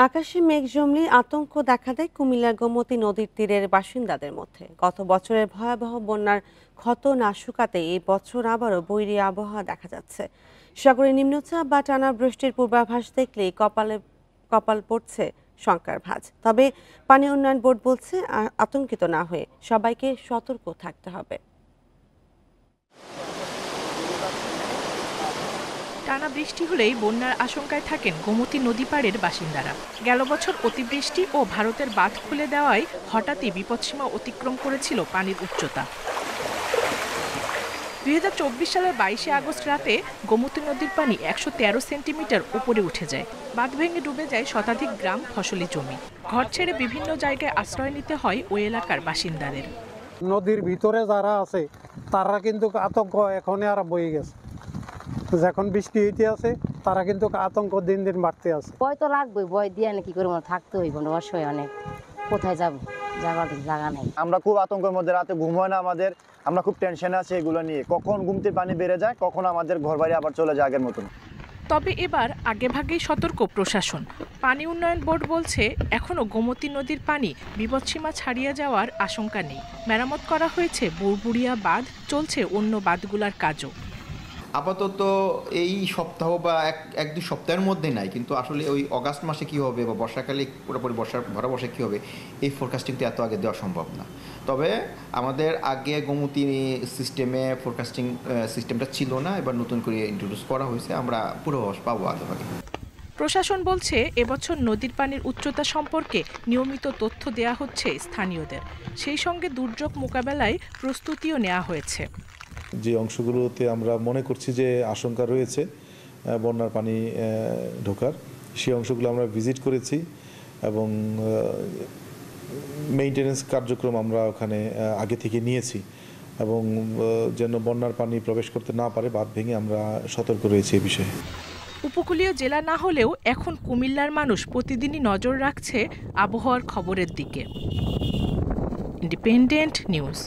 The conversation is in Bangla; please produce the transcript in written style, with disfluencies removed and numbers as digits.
আকাশে মেঘ জমলেই আতঙ্ক দেখা দেয় কুমিল্লার গোমতী নদীর তীরের বাসিন্দাদের মধ্যে। গত বছরের ভয়াবহ বন্যার ক্ষত না শুকাতে এই বছর আবারও বৈরী আবহাওয়া দেখা যাচ্ছে। সাগরে নিম্নচাপ বা টানা বৃষ্টির পূর্বাভাস দেখলেই কপাল পড়ছে শঙ্কার ভাঁজ। তবে পানি উন্নয়ন বোর্ড বলছে আতঙ্কিত না হয়ে সবাইকে সতর্ক থাকতে হবে। টানা বৃষ্টি হলেই বন্যার আশঙ্কায় থাকেন গোমতী নদী পাড়ের বাসিন্দারা। গেল বছর অতিবৃষ্টি ও ভারতের বাঁধ খুলে দেওয়ায় হঠাৎই বিপদসীমা অতিক্রম করেছিল পানির উচ্চতা। 2024 সালের 22 আগস্ট রাতে গোমতী নদীর পানি 113 সেন্টিমিটার উপরে উঠে যায়। বাঁধ ভেঙে ডুবে যায় শতাধিক গ্রাম, ফসলি জমি। ঘর ছেড়ে বিভিন্ন জায়গায় আশ্রয় নিতে হয় ওই এলাকার বাসিন্দাদের। নদীর ভিতরে যারা আছে তারা কিন্তু আতঙ্ক এখনই আরম্ভ হয়ে গেছে। যখন বৃষ্টি হইতে আছে তারা কিন্তু আতঙ্ক দিন দিন বাড়তে আছে। ভয় তো লাগবে, ভয় দিয়ে কি করবো, থাকতে হইব, অবশ্যই অনেক। কোথায় যাব, যাবার জায়গা নেই। আমরা খুব আতঙ্কের মধ্যে, রাতে ঘুম হয় না আমাদের। আমরা খুব টেনশনে আছি এগুলো নিয়ে, কখন ঘুমতে পানি বেড়ে যায়, কখন আমাদের ঘর বাড়ি আবার চলে যায় আগের মতন। তবে এবার আগেভাগেই সতর্ক প্রশাসন। পানি উন্নয়ন বোর্ড বলছে এখনও গোমতী নদীর পানি বিপদসীমা ছাড়িয়ে যাওয়ার আশঙ্কা নেই। মেরামত করা হয়েছে বুড়বুড়িয়া বাঁধ, চলছে অন্য বাঁধগুলোর কাজও। আপাতত এই সপ্তাহ বা এক দুই সপ্তাহের মধ্যে নাই, কিন্তু আসলে ওই অগাস্ট মাসে কি হবে বা বর্ষাকালে পুরোপুরি ভরা বর্ষা কী হবে, এই ফোরকাস্টিং তো এত আগে দেওয়া সম্ভব না। তবে আমাদের আগে গোমতী সিস্টেমে ফোরকাস্টিং সিস্টেমটা ছিল না, এবার নতুন করে ইন্ট্রোডিউস করা হয়েছে। আমরা পূর্বাভাস পাবো আগেভাগে। প্রশাসন বলছে এবছর নদীর পানির উচ্চতা সম্পর্কে নিয়মিত তথ্য দেয়া হচ্ছে স্থানীয়দের। সেই সঙ্গে দুর্যোগ মোকাবেলায় প্রস্তুতিও নেওয়া হয়েছে। যে অংশগুলোতে আমরা মনে করছি যে আশঙ্কা রয়েছে বন্যার পানি ঢোকার, সেই অংশগুলো আমরা ভিজিট করেছি এবং মেইনটেনেন্স কার্যক্রম আমরা ওখানে আগে থেকে নিয়েছি এবং যেন বন্যার পানি প্রবেশ করতে না পারে বাঁধ ভেঙে আমরা সতর্ক রয়েছি এই বিষয়ে। উপকূলীয় জেলা না হলেও এখন কুমিল্লার মানুষ প্রতিদিনই নজর রাখছে আবহাওয়ার খবরের দিকে। Independent news.